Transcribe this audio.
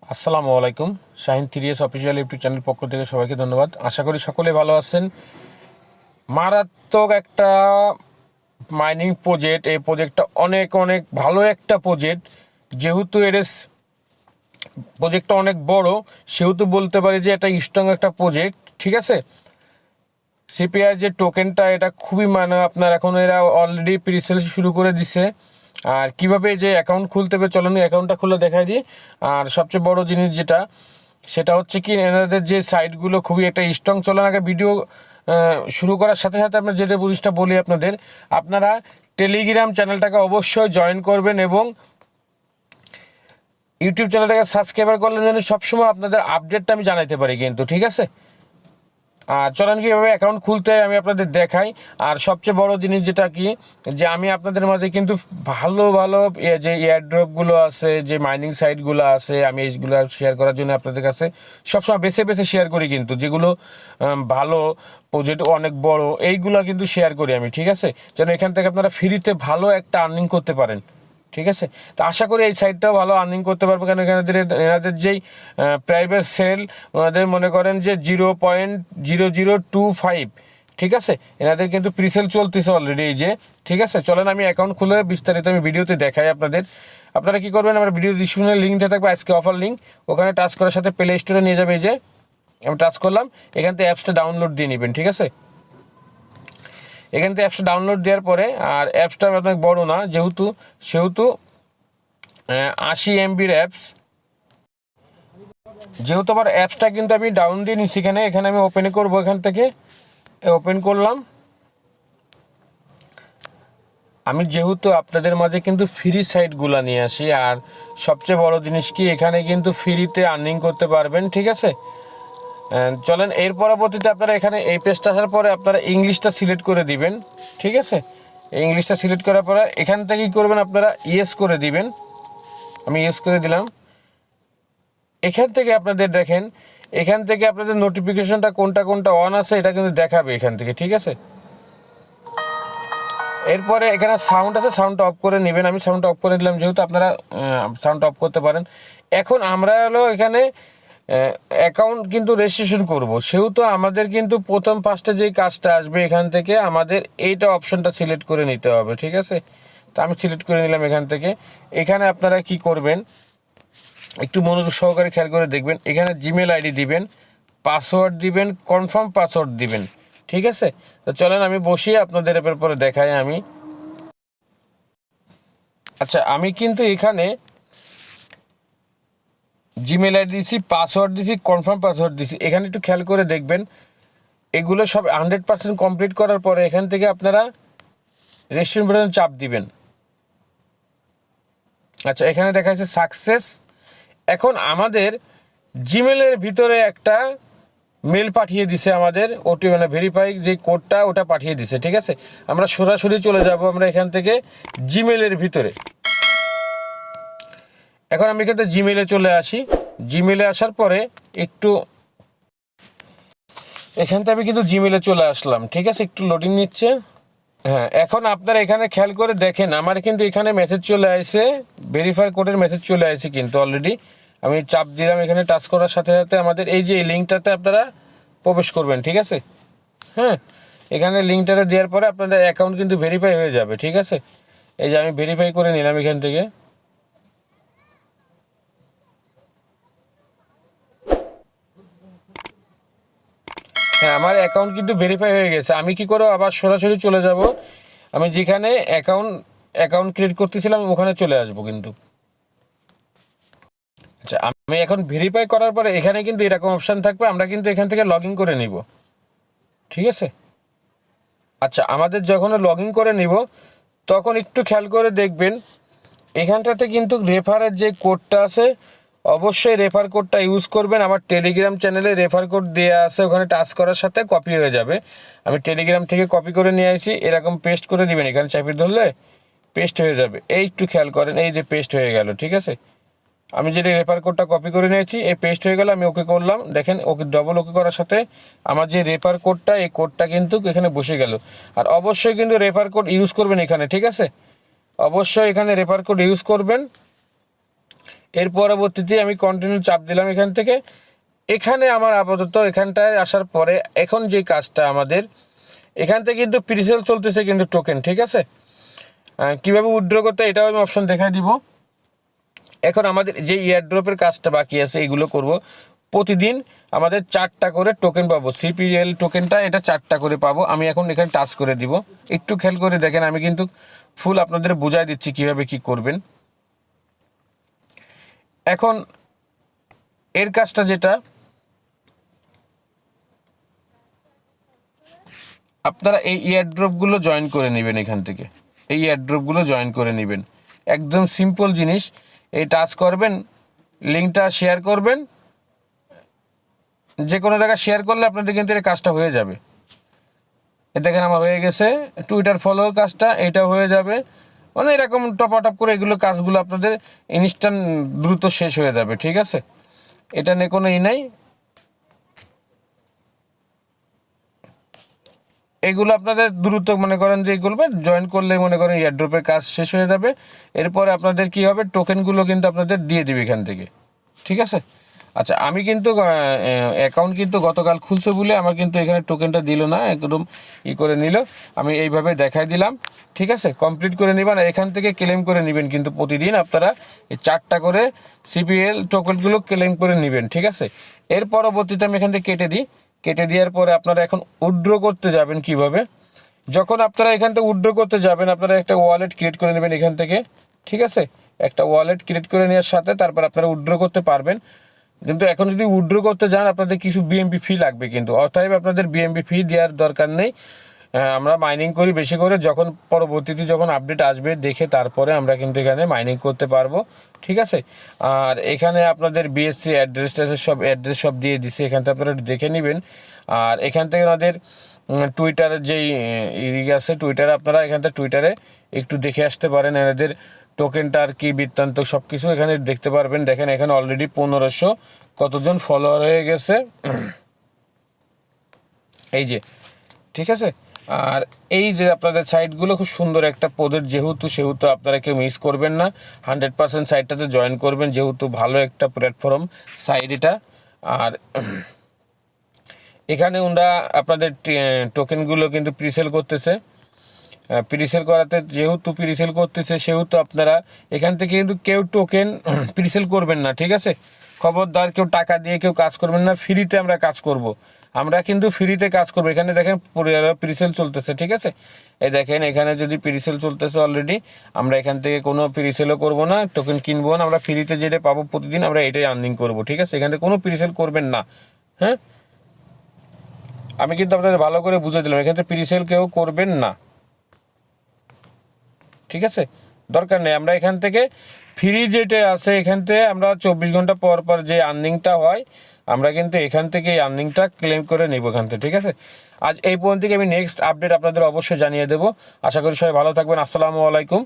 আসসালামু আলাইকুম। Shahin 3S official YouTube channel পক্ষ থেকে সবাইকে ধন্যবাদ। আশা করি সকলে ভালো আছেন। মারাত্মক একটা মাইনিং প্রজেক্ট। এই প্রজেক্টটা অনেক অনেক ভালো একটা প্রজেক্ট। যেহেতু প্রজেক্টটা অনেক বড়, সেহেতু বলতে পারি যে এটা স্ট্রং একটা প্রজেক্ট। ঠিক আছে, সিপিআই যে টোকেনটা, এটা খুবই আপনার এখন এরা অলরেডি প্রিসেল শুরু করে দিছে। আর কিভাবে যে অ্যাকাউন্ট খুলতে হবে, চলেন অ্যাকাউন্টটা খুলে দেখাই দিই। আর সবচেয়ে বড় জিনিস যেটা, সেটা হচ্ছে কি, এনাদের যে সাইটগুলো খুবই একটা স্ট্রং। চলেন আগে ভিডিও শুরু করার সাথে সাথে আপনার যেটা জিনিসটা বলি আপনারা টেলিগ্রাম চ্যানেলটাকে অবশ্যই জয়েন করবেন এবং ইউটিউব চ্যানেলটাকে সাবস্ক্রাইবার করলে যেন সবসময় আপনাদের আপডেটটা আমি জানাইতে পারি কিন্তু। ঠিক আছে, আর চলেন কীভাবে অ্যাকাউন্ট খুলতে হয় আমি আপনাদের দেখাই। আর সবচেয়ে বড় জিনিস যেটা কি, যে আমি আপনাদের মাঝে কিন্তু ভালো ভালো যে এয়ারড্রপগুলো আছে, যে মাইনিং সাইটগুলো আছে, আমি এইগুলো শেয়ার করার জন্য আপনাদের কাছে সবসময় বেছে বেছে শেয়ার করি কিন্তু, যেগুলো ভালো প্রজেক্ট অনেক বড়, এইগুলো কিন্তু শেয়ার করি আমি। ঠিক আছে, যেন এখান থেকে আপনারা ফ্রিতে ভালো একটা আর্নিং করতে পারেন। ঠিক আছে, তো আশা করি এই সাইটটাও ভালো আর্নিং করতে পারবো, কেন এনাদের যেই প্রাইভেট সেল, ওনাদের মনে করেন যে 0.0025। ঠিক আছে, এনাদের কিন্তু প্রিসেল চলতেছে অলরেডি এই যে। ঠিক আছে, চলেন আমি অ্যাকাউন্ট খুলে বিস্তারিত আমি ভিডিওতে দেখাই আপনাদের। আপনারা কী করবেন, আমার ভিডিও ডিসক্রিপশনে লিঙ্ক দিয়ে থাকবে, আজকে অফার লিঙ্ক, ওখানে টাচ করার সাথে প্লে স্টোরে নিয়ে যাবে। এই যে আমি টাচ করলাম, এখান থেকে অ্যাপসটা ডাউনলোড দিয়ে নেবেন। ঠিক আছে, এখান থেকে অ্যাপসটা ডাউনলোড দেওয়ার পরে, আর অ্যাপসটা অনেক বড় না সেহেতু 80 MBর অ্যাপস, যেহেতু আমার অ্যাপসটা কিন্তু আমি ডাউন দিয়ে নিচ্ছি। এখানে আমি ওপেন করবো, এখান থেকে ওপেন করলাম। আমি যেহেতু আপনাদের মাঝে কিন্তু ফ্রি সাইটগুলো নিয়ে আসি, আর সবচেয়ে বড় জিনিস কি, এখানে কিন্তু ফ্রিতে আর্নিং করতে পারবেন। ঠিক আছে, চলেন এর পরবর্তীতে আপনারা এখানে এই পেজটা আসার পরে আপনারা ইংলিশটা সিলেক্ট করে দিবেন। ঠিক আছে, ইংলিশটা সিলেক্ট করার পরে এখান থেকে কী করবেন, আপনারা ইয়েস করে দিবেন। আমি ইয়েস করে দিলাম। এখান থেকে আপনাদের দেখেন, এখান থেকে আপনাদের নোটিফিকেশনটা কোনটা কোনটা অন আছে এটা কিন্তু দেখাবে এখান থেকে। ঠিক আছে, এরপরে এখানে সাউন্ড আছে, সাউন্ডটা অফ করে নেবেন। আমি সাউন্ডটা অফ করে দিলাম, যেহেতু আপনারা সাউন্ডটা অফ করতে পারেন। এখন আমরা হলো এখানে অ্যাকাউন্ট কিন্তু রেজিস্ট্রেশন করব, সেহেতু আমাদের কিন্তু প্রথম ফার্স্টে যেই কাজটা আসবে, এখান থেকে আমাদের এইটা অপশনটা সিলেক্ট করে নিতে হবে। ঠিক আছে, তো আমি সিলেক্ট করে নিলাম এখান থেকে। এখানে আপনারা কি করবেন, একটু মনোযোগ সহকারে খেয়াল করে দেখবেন। এখানে জিমেল আইডি দিবেন, পাসওয়ার্ড দিবেন, কনফার্ম পাসওয়ার্ড দিবেন। ঠিক আছে, তো চলেন আমি বসিয়ে আপনাদের এর পরে দেখাই আমি। আচ্ছা, আমি কিন্তু এখানে জিমেল আইডি দিছি, পাসওয়ার্ড দিছি, কনফার্ম পাসওয়ার্ড দিছি। এখানে একটু খেয়াল করে দেখবেন, এগুলো সব 100% কমপ্লিট করার পরে এখান থেকে আপনারা রেজিস্ট্রেশন বাটনে চাপ দিবেন। আচ্ছা, এখানে দেখা যাচ্ছে সাকসেস। এখন আমাদের জিমেলের ভিতরে একটা মেল পাঠিয়ে দিছে, আমাদের ওটি ভেরিফাই যে কোডটা, ওটা পাঠিয়ে দিছে। ঠিক আছে, আমরা সরাসরি চলে যাব আমরা এখান থেকে জিমেলের ভিতরে। এখন আমি এখান থেকে জিমেলে চলে আসি। জিমেলে আসার পরে একটু এখান থেকে আমি কিন্তু জিমেলে চলে আসলাম। ঠিক আছে, একটু লোডিং নিচ্ছে। হ্যাঁ, এখন আপনারা এখানে খেয়াল করে দেখেন, আমার কিন্তু এখানে মেসেজ চলে আসে, ভেরিফাই কোডের মেসেজ চলে আসে কিন্তু অলরেডি। আমি চাপ দিলাম, এখানে টাচ করার সাথে সাথে আমাদের এই যে লিঙ্কটাতে আপনারা প্রবেশ করবেন। ঠিক আছে, হ্যাঁ, এখানে লিঙ্কটাতে দেওয়ার পরে আপনাদের অ্যাকাউন্ট কিন্তু ভেরিফাই হয়ে যাবে। ঠিক আছে, এই যে আমি ভেরিফাই করে নিলাম এখান থেকে। হ্যাঁ, আমার অ্যাকাউন্ট কিন্তু ভেরিফাই হয়ে গেছে। আমি কি করব, আবার সরাসরি চলে যাব, আমি যেখানে অ্যাকাউন্ট ক্রিয়েট করতেছিলাম ওখানে চলে আসব কিন্তু। আচ্ছা, আমি এখন ভেরিফাই করার পরে এখানে কিন্তু এরকম অপশান থাকবে, আমরা কিন্তু এখান থেকে লগ ইন করে নিব। ঠিক আছে, আচ্ছা, আমাদের যখন লগ ইন করে নিব তখন একটু খেয়াল করে দেখবেন, এখানটাতে কিন্তু রেফারের যে কোডটা আছে, অবশ্যই রেফার কোডটা ইউজ করবেন। আমার টেলিগ্রাম চ্যানেলে রেফার কোড দেওয়া আছে, ওখানে টাচ করার সাথে কপি হয়ে যাবে। আমি টেলিগ্রাম থেকে কপি করে নিয়ে আসি, এরকম পেস্ট করে দিবেন, এখানে চাপিয়ে ধরলে পেস্ট হয়ে যাবে। এই একটু খেয়াল করেন, এই যে পেস্ট হয়ে গেল। ঠিক আছে, আমি যেটা রেফার কোডটা কপি করে নিয়েছি, এই পেস্ট হয়ে গেল। আমি ওকে করলাম, দেখেন ওকে ডবল ওকে করার সাথে আমার যে রেফার কোডটা, এই কোডটা কিন্তু এখানে বসে গেল। আর অবশ্যই কিন্তু রেফার কোড ইউজ করবেন এখানে। ঠিক আছে, অবশ্যই এখানে রেফার কোড ইউজ করবেন। এর পরবর্তীতে আমি কন্টিনিউ চাপ দিলাম এখান থেকে। এখানে আমার আপাতত এখানটায় আসার পরে এখন যে কাজটা আমাদের এখান থেকে কিন্তু প্রিসেল চলতেছে কিন্তু টোকেন, ঠিক আছে। কীভাবে উইথড্র করতে এটাও আমি অপশন দেখাই দিব। এখন আমাদের যে এয়ারড্রপের কাজটা বাকি আছে এগুলো করব। প্রতিদিন আমাদের 4টা করে টোকেন পাবো, সিপিএল টোকেনটা এটা 4টা করে পাবো। আমি এখন এখানে টাচ করে দিব, একটু খেয়াল করে দেখেন, আমি কিন্তু ফুল আপনাদের বুঝাই দিচ্ছি কিভাবে কি করবেন। এখন এর কাজটা যেটা আপনারা এই এয়ারড্রপগুলো জয়েন করে নেবেন, এখান থেকে এই এয়ারড্রপগুলো জয়েন করে নেবেন। একদম সিম্পল জিনিস, এই টাচ করবেন, লিঙ্কটা শেয়ার করবেন, যে কোনো জায়গায় শেয়ার করলে আপনাদের কিন্তু এই কাজটা হয়ে যাবে। এ দেখেন আমার হয়ে গেছে, টুইটার ফলোর কাজটা এটা হয়ে যাবে। মানে এরকম টপ আপ করে এগুলো কাজগুলো আপনাদের ইনস্ট্যান্ট দ্রুত শেষ হয়ে যাবে, ঠিক আছে। এটা নিয়ে কোনো নাই, এগুলো আপনাদের দ্রুত মনে করেন যে এগুলো জয়েন করলে মনে করেন এয়ারড্রপের কাজ শেষ হয়ে যাবে। এরপরে আপনাদের কি হবে, টোকেনগুলো কিন্তু আপনাদের দিয়ে দিবে এখান থেকে, ঠিক আছে। আচ্ছা, আমি কিন্তু অ্যাকাউন্ট কিন্তু গতকাল খুলছে বলে আমার কিন্তু এখানে টোকেনটা দিল না, একদম করে নিল। আমি এইভাবে দেখাই দিলাম, ঠিক আছে। কমপ্লিট করে নেবেন, এখান থেকে ক্লেম করে নেবেন কিন্তু প্রতিদিন আপনারা এই 4টা করে সিপিএল টোকেনগুলো ক্লেম করে নেবেন, ঠিক আছে। এর পরবর্তীতে আমি এখান থেকে কেটে দেওয়ার পরে আপনারা এখন উইথড্র করতে যাবেন কিভাবে। যখন আপনারা এখান থেকে উইথড্র করতে যাবেন আপনারা একটা ওয়ালেট ক্রিয়েট করে নেবেন এখান থেকে, ঠিক আছে। একটা ওয়ালেট ক্রিয়েট করে নেওয়ার সাথে তারপর আপনারা উইথড্র করতে পারবেন। কিন্তু এখন যদি উইথড্র করতে যান আপনাদের কিছু বিএমবি ফি লাগবে, কিন্তু অতএব আপনাদের বিএমবি ফি দেওয়ার দরকার নেই। আমরা মাইনিং করি বেশি করে, যখন পরবর্তীতে যখন আপডেট আসবে দেখে তারপরে আমরা কিন্তু এখানে মাইনিং করতে পারবো, ঠিক আছে। আর এখানে আপনাদের বিএসসি অ্যাড্রেস সব দিয়ে দিছে, এখান থেকে আপনারা দেখে নেবেন। আর এখান থেকে আমাদের টুইটারের যেই আছে, টুইটারে আপনারা এখান থেকে টুইটারে একটু দেখে আসতে পারেন এনাদের টোকেনটা আর কি বৃত্তান্ত সব কিছু এখানে দেখতে পারবেন। দেখেন এখানে অলরেডি 1500 কতজন ফলোয়ার হয়ে গেছে, এই যে, ঠিক আছে। আর এই যে আপনাদের সাইটগুলো খুব সুন্দর একটা প্রজেক্ট, সেহেতু আপনারা কেউ মিস করবেন না, 100% সাইটটাতে জয়েন করবেন, যেহেতু ভালো একটা প্ল্যাটফর্ম সাইট এটা। আর এখানে ওরা আপনাদের টোকেনগুলো কিন্তু প্রিসেল করতেছে, প্রিসেল করাতে যেহেতু প্রিসেল করতেছে সেহেতু আপনারা এখান থেকে কিন্তু কেউ টোকেন প্রিসেল করবেন না, ঠিক আছে। খবরদার কেউ টাকা দিয়ে কেউ কাজ করবেন না, ফ্রিতে আমরা কাজ করব, আমরা কিন্তু ফ্রিতে কাজ করবো। এখানে দেখেন প্রিসেল চলতেছে, ঠিক আছে। এই দেখেন এখানে যদি প্রিসেল চলতেছে অলরেডি, আমরা এখান থেকে কোনো প্রিসেলও করবো না, টোকেন কিনবো না, আমরা ফ্রিতে যেটা পাবো প্রতিদিন আমরা এটাই আর্নিং করবো, ঠিক আছে। এখান থেকে কোনো প্রিসেল করবেন না, হ্যাঁ। আমি কিন্তু আপনাদের ভালো করে বুঝে দিলাম, এখান থেকে প্রিসেল কেউ করবেন না, ঠিক আছে। দরকার নেই, আমরা এখান থেকে ফ্রি যেটা আছে এখান থেকে আমরা 24 ঘন্টা পর পর যে আর্নিংটা হয় আমরা কিন্তু এখান থেকে এই আর্নিংটা ক্লেম করে নেব এখান থেকে, ঠিক আছে। আজ এই পর্যন্ত থেকে আমি নেক্সট আপডেট আপনাদের অবশ্যই জানিয়ে দেবো। আশা করি সবাই ভালো থাকবেন। আসসালামু আলাইকুম।